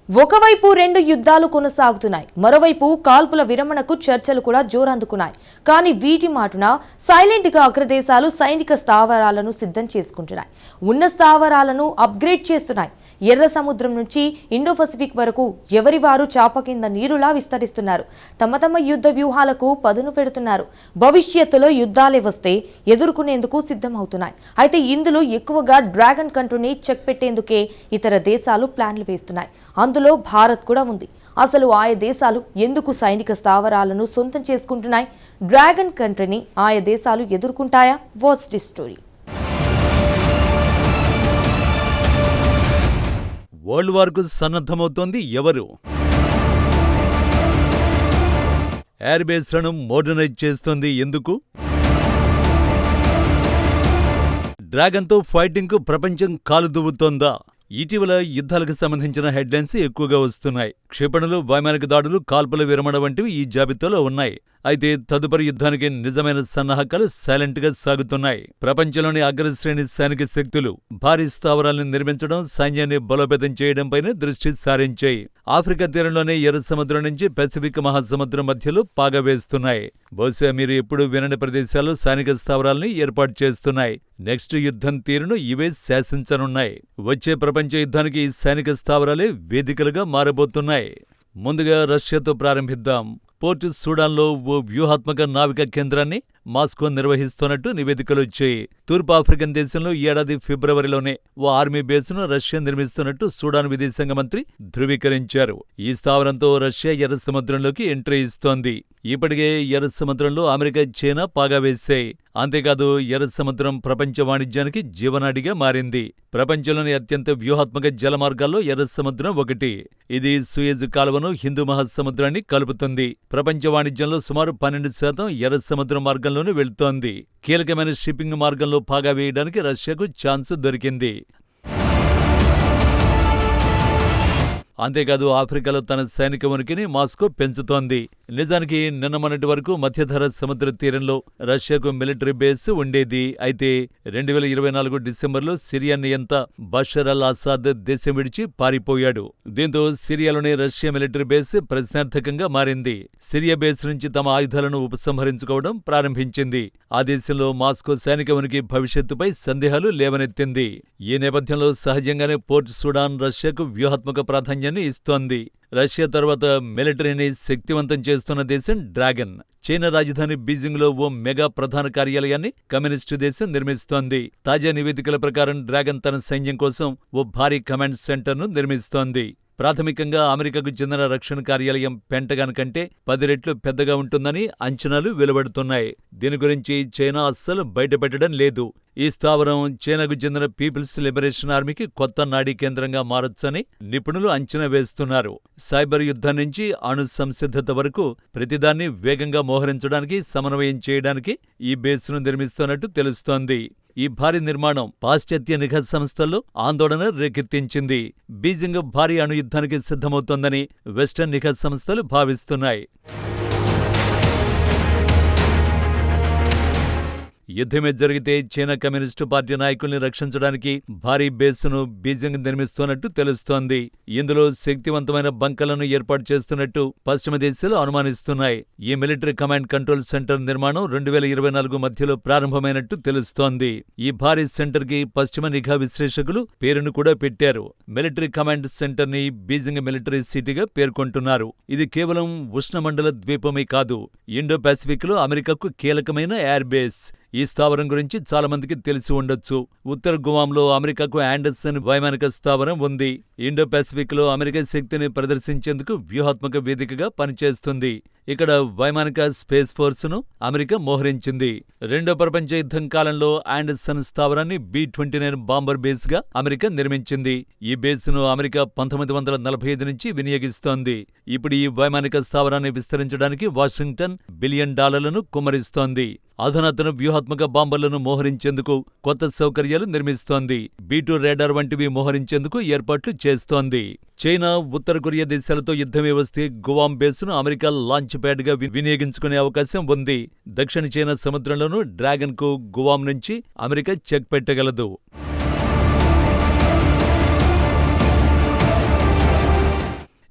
ఒకవైపు రెండు యుద్ధాలు కొనసాగుతున్నాయి, మరోవైపు కాల్పుల విరమణకు చర్చలు కూడా జోరందుకున్నాయి. కానీ వీటి మాటున సైలెంట్ గా అగ్రదేశాలు సైనిక స్థావరాలను సిద్ధం చేసుకుంటున్నాయి, ఉన్న స్థావరాలను అప్గ్రేడ్ చేస్తున్నాయి. ఎర్ర సముద్రం నుంచి ఇండో పసిఫిక్ వరకు ఎవరి వారు చాప కింద నీరులా విస్తరిస్తున్నారు. తమ తమ యుద్ధ వ్యూహాలకు పదును పెడుతున్నారు. భవిష్యత్తులో యుద్ధాలే వస్తే ఎదుర్కొనేందుకు సిద్ధమవుతున్నాయి. అయితే ఇందులో ఎక్కువగా డ్రాగన్ కంట్రీని చెక్ పెట్టేందుకే ఇతర దేశాలు ప్లాన్లు వేస్తున్నాయి. అందులో భారత్ కూడా ఉంది. అసలు ఆయా దేశాలు ఎందుకు సైనిక స్థావరాలను సొంతం చేసుకుంటున్నాయి? డ్రాగన్ కంట్రీని ఆయా దేశాలు ఎదుర్కొంటాయా? Watch this story. వరల్డ్ వార్కు సన్నద్ధమవుతోంది ఎవరు? ఎయిర్ బేస్లను మోడర్నైజ్ చేస్తోంది ఎందుకు? డ్రాగన్తో ఫైటింగ్కు ప్రపంచం కాలు దువ్వుతోందా? ఇటీవల యుద్ధాలకు సంబంధించిన హెడ్లైన్స్ ఎక్కువగా వస్తున్నాయి. క్షిపణులు, వైమానిక దాడులు, కాల్పుల విరమణ వంటివి ఈ జాబితాలో ఉన్నాయి. అయితే తదుపరి యుద్ధానికి నిజమైన సన్నాహకాలు సైలెంట్ గా సాగుతున్నాయి. ప్రపంచంలోని అగ్రశ్రేణి సైనిక శక్తులు భారీ స్థావరాలను నిర్మించడం, సైన్యాన్ని బలోపేతం చేయడంపైనే దృష్టి సారించాయి. ఆఫ్రికా తీరంలోనే ఎర్ర సముద్రం నుంచి పసిఫిక్ మహాసముద్రం మధ్యలో పాగా వేస్తున్నాయి. బహుశా మీరు ఎప్పుడూ వినని ప్రదేశాల్లో సైనిక స్థావరాల్ని ఏర్పాటు చేస్తున్నాయి. నెక్స్ట్ యుద్ధం తీరును ఇవే శాసించనున్నాయి. వచ్చే ప్రపంచ యుద్ధానికి ఈ సైనిక స్థావరాలే వేదికలుగా మారబోతున్నాయి. ముందుగా రష్యాతో ప్రారంభిద్దాం. పోర్ట్ సూడాన్లో ఓ వ్యూహాత్మక నావికా కేంద్రాన్ని మాస్కో నిర్వహిస్తున్నట్టు నివేదికలొచ్చాయి. తూర్పు ఆఫ్రికన్ దేశంలో ఈ ఏడాది ఫిబ్రవరిలోనే ఓ ఆర్మీ బేస్ను రష్యా నిర్మిస్తున్నట్టు సూడాన్ విదేశాంగ మంత్రి ధృవీకరించారు. ఈ స్థావరంతో రష్యా ఎర్ర సముద్రంలోకి ఎంట్రీ ఇస్తోంది. ఇప్పటికే ఎర్ర సముద్రంలో అమెరికా, చైనా పాగా వేశాయి. అంతేకాదు ఎర్ర సముద్రం ప్రపంచ వాణిజ్యానికి జీవనాడిగా మారింది. ప్రపంచంలోని అత్యంత వ్యూహాత్మక జలమార్గాల్లో ఎర్ర సముద్రం ఒకటి. ఇది సూయజ్ కాలువను హిందూ మహాసముద్రాన్ని కలుపుతుంది. ప్రపంచ వాణిజ్యంలో సుమారు 12% ఎర్ర సముద్రం మార్గంలోనే వెళ్తోంది. కీలకమైన షిప్పింగ్ మార్గంలో పాగా వేయడానికి రష్యాకు ఛాన్స్ దొరికింది. అంతేకాదు ఆఫ్రికాలో తన సైనిక ఉనికిని మాస్కో పెంచుతోంది. నిజానికి నిన్న మొన్నటి వరకు మధ్యధరా సముద్ర తీరంలో రష్యాకు మిలిటరీ బేస్ ఉండేది. అయితే 2024 డిసెంబర్లో సిరియా నియంత బషర్ అల్ అసాద్ దేశం విడిచి పారిపోయాడు. దీంతో సిరియాలోని రష్యా మిలిటరీ బేస్ ప్రశ్నార్థకంగా మారింది. సిరియా బేస్ నుంచి తమ ఆయుధాలను ఉపసంహరించుకోవడం ప్రారంభించింది. ఆ దేశంలో మాస్కో సైనిక ఉనికి భవిష్యత్తుపై సందేహాలు లేవనెత్తింది. ఈ నేపథ్యంలో సహజంగానే పోర్ట్ సూడాన్ రష్యాకు వ్యూహాత్మక ప్రాధాన్యాన్ని ఇస్తోంది. రష్యా తర్వాత మిలిటరీని శక్తివంతం చేస్తున్న దేశం డ్రాగన్. చైనా రాజధాని బీజింగ్లో ఓ మెగా ప్రధాన కార్యాలయాన్ని కమ్యూనిస్టు దేశం నిర్మిస్తోంది. తాజా నివేదికల ప్రకారం డ్రాగన్ తన సైన్యం కోసం ఓ భారీ కమాండ్ సెంటర్ను నిర్మిస్తోంది. ప్రాథమికంగా అమెరికాకు చెందిన రక్షణ కార్యాలయం పెంటగాన్ కంటే 10 రెట్లు పెద్దగా ఉంటుందని అంచనాలు వెలువడుతున్నాయి. దీని గురించి చైనా అస్సలు బయటపెట్టడం లేదు. ఈ స్థావరం చైనాకు చెందిన పీపుల్స్ లిబరేషన్ ఆర్మీకి కొత్త నాడీ కేంద్రంగా మారొచ్చని నిపుణులు అంచనా వేస్తున్నారు. సైబర్ యుద్ధం నుంచి అణు సంసిద్ధత వరకు ప్రతిదాన్ని వేగంగా మోహరించడానికి, సమన్వయం చేయడానికి ఈ బేస్ను నిర్మిస్తున్నట్టు తెలుస్తోంది. ఈ భారీ నిర్మాణం పాశ్చాత్య నిఘా సంస్థల్లో ఆందోళన రేకెత్తించింది. బీజింగ్ భారీ అణు యుద్ధానికి సిద్ధమవుతోందని వెస్టర్న్ నిఘా సంస్థలు భావిస్తున్నాయి. యుద్ధమే జరిగితే చైనా కమ్యూనిస్టు పార్టీ నాయకుల్ని రక్షించడానికి భారీ బేస్ను బీజింగ్ నిర్మిస్తున్నట్టు తెలుస్తోంది. ఇందులో శక్తివంతమైన బంకర్లను ఏర్పాటు చేస్తున్నట్టు పశ్చిమ దేశాలు అనుమానిస్తున్నాయి. ఈ మిలిటరీ కమాండ్ కంట్రోల్ సెంటర్ నిర్మాణం 2024 మధ్యలో ప్రారంభమైనట్టు తెలుస్తోంది. ఈ భారీ సెంటర్ కి పశ్చిమ నిఘా విశ్లేషకులు పేరును కూడా పెట్టారు. మిలిటరీ కమాండ్ సెంటర్ ని బీజింగ్ మిలిటరీ సిటీగా పేర్కొంటున్నారు. ఇది కేవలం ఉష్ణమండల ద్వీపమే కాదు, ఇండో పసిఫిక్ లో అమెరికాకు కీలకమైన ఎయిర్ బేస్. ఈ స్థావరం గురించి చాలా మందికి తెలిసి ఉండొచ్చు. ఉత్తర గువాంలో అమెరికాకు ఆండర్సన్ వైమానిక స్థావరం ఉంది. ఇండో పసిఫిక్ లో అమెరికా శక్తిని ప్రదర్శించేందుకు వ్యూహాత్మక వేదికగా పనిచేస్తుంది. ఇక్కడ వైమానిక స్పేస్ ఫోర్స్ ను అమెరికా మోహరించింది. రెండో ప్రపంచ యుద్ధం కాలంలో ఆండర్సన్ స్థావరాన్ని B-29 బాంబర్ బేస్ గా అమెరికా నిర్మించింది. ఈ బేస్ ను అమెరికా 1945 నుంచి వినియోగిస్తోంది. ఇప్పుడు ఈ వైమానిక స్థావరాన్ని విస్తరించడానికి వాషింగ్టన్ $1 బిలియన్ కుమ్మరిస్తోంది. అధునాతన వ్యూహాత్మక బాంబర్లను మోహరించేందుకు కొత్త సౌకర్యాలు నిర్మిస్తోంది. B-2 రేడార్ వంటివి మోహరించేందుకు ఏర్పాట్లు చేస్తోంది. చైనా, ఉత్తర కొరియా దేశాలతో యుద్ధమే వస్తే గువాం బేస్ను అమెరికా లాంచ్ ప్యాడ్ గా వినియోగించుకునే అవకాశం ఉంది. దక్షిణ చైనా సముద్రంలోనూ డ్రాగన్ కు గువాం నుంచి అమెరికా చెక్ పెట్టగలదు.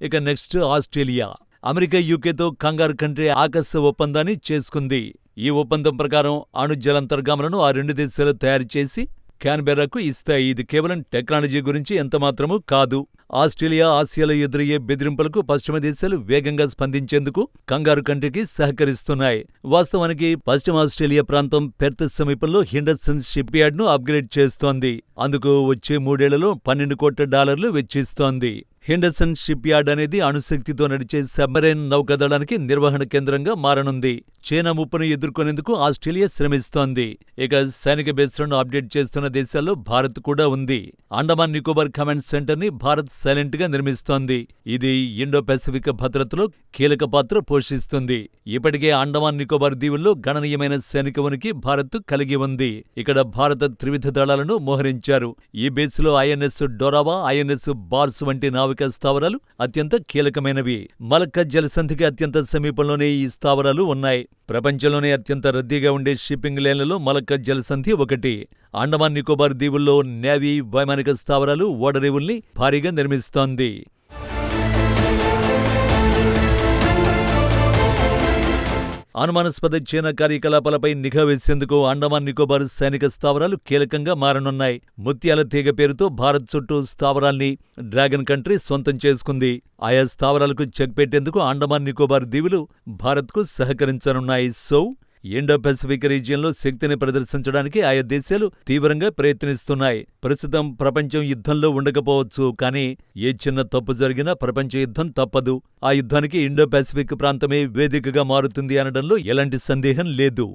ఇక నెక్స్ట్ ఆస్ట్రేలియా. అమెరికా యూకేతో కంగారు కంట్రీ ఆకస్మిక ఒప్పందాన్ని చేసుకుంది. ఈ ఒప్పందం ప్రకారం అణు జలాంతర్గాములను ఆ రెండు దేశాలు తయారు చేసి క్యాన్బెర్రాకు ఇస్తాయి. ఇది కేవలం టెక్నాలజీ గురించి ఎంతమాత్రమూ కాదు. ఆస్ట్రేలియా, ఆసియాలో ఎదురయ్యే బెదిరింపులకు పశ్చిమ దేశాలు వేగంగా స్పందించేందుకు కంగారు కంట్రీకి సహకరిస్తున్నాయి. వాస్తవానికి పశ్చిమ ఆస్ట్రేలియా ప్రాంతం పెర్త్ సమీపంలో హెండర్సన్ షిప్ యార్డ్ను అప్గ్రేడ్ చేస్తోంది. అందుకు వచ్చే 3 ఏళ్లలో $12 కోట్ల వెచ్చిస్తోంది. హెండర్సన్ షిప్ యార్డ్ అనేది అణుశక్తితో నడిచే సబ్మెరైన్ నౌకాదళానికి నిర్వహణ కేంద్రంగా మారనుంది. చైనా ముప్పును ఎదుర్కొనేందుకు ఆస్ట్రేలియా శ్రమిస్తోంది. ఇక సైనిక బేస్లను అప్డేట్ చేస్తున్న దేశాల్లో భారత్ కూడా ఉంది. అండమాన్ నికోబార్ కమాండ్ సెంటర్ని భారత్ సైలెంట్ గా నిర్మిస్తోంది. ఇది ఇండో పెసిఫిక్ భద్రతలో కీలక పాత్ర పోషిస్తుంది. ఇప్పటికే అండమాన్ నికోబార్ దీవుల్లో గణనీయమైన సైనిక ఉనికి భారత్ కలిగి ఉంది. ఇక్కడ భారత త్రివిధ దళాలను మోహరించారు. ఈ బేస్లో ఐఎన్ఎస్ డోరావా, ఐఎన్ఎస్ బార్స్ వంటి నావికా స్థావరాలు అత్యంత కీలకమైనవి. మలక్కా జలసంధికి అత్యంత సమీపంలోనే ఈ స్థావరాలు ఉన్నాయి. ప్రపంచంలోనే అత్యంత రద్దీగా ఉండే షిప్పింగ్ లైన్లలో మలక్కా జలసంధి ఒకటి. అండమాన్ నికోబార్ దీవుల్లో నేవీ, వైమానిక స్థావరాలు, ఓడరేవుల్ని భారీగా నిర్మిస్తోంది. అనుమానాస్పద చైనా కార్యకలాపాలపై నిఘా వేసేందుకు అండమాన్ నికోబార్ సైనిక స్థావరాలు కీలకంగా మారనున్నాయి. ముత్యాల తీగ పేరుతో భారత్ చుట్టూ స్థావరాల్ని డ్రాగన్ కంట్రీ సొంతం చేసుకుంది. ఆయా స్థావరాలకు చెక్ పెట్టేందుకు అండమాన్ నికోబార్ దీవులు భారత్కు సహకరించనున్నాయి. ఇండో పెసిఫిక్ రీజియన్లో శక్తిని ప్రదర్శించడానికి ఆయా దేశాలు తీవ్రంగా ప్రయత్నిస్తున్నాయి. ప్రస్తుతం ప్రపంచం యుద్ధంలో ఉండకపోవచ్చు, కానీ ఏ చిన్న తప్పు జరిగినా ప్రపంచ యుద్ధం తప్పదు. ఆ యుద్ధానికి ఇండో పెసిఫిక్ ప్రాంతమే వేదికగా మారుతుంది అనడంలో ఎలాంటి సందేహం లేదు.